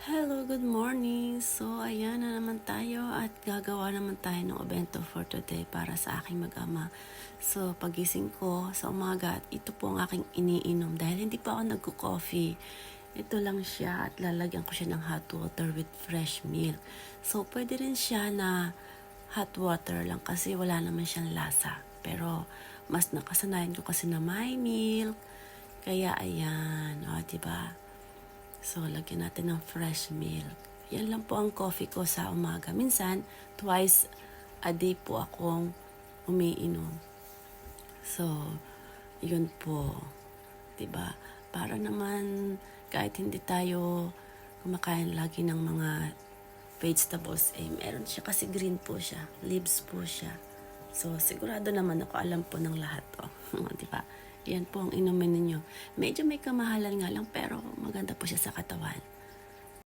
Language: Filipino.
Hello, good morning. So, ayan na naman tayo at gagawa naman tayo ng obento for today para sa aking mag-ama. So, pagising ko sa umaga at ito po ang aking iniinom dahil hindi pa ako nagko-coffee. Ito lang siya at lalagyan ko siya ng hot water with fresh milk. So, pwede rin siya na hot water lang kasi wala naman siyang lasa. Pero, mas nakasanayan ko kasi na may milk. Kaya, ayan. O, diba? So, lagyan natin ng fresh milk. Yan lang po ang coffee ko sa umaga. Minsan, twice a day po akong umiinom. So, yun po. 'Di ba? Para naman kahit hindi tayo kumakain lagi ng mga vegetables, meron siya kasi green po siya. Leaves po siya. So, sigurado naman ako alam po ng lahat to. 'Di ba? Yan po ang inumin ninyo. Medyo may kamahalan nga lang pero maganda po siya sa katawan.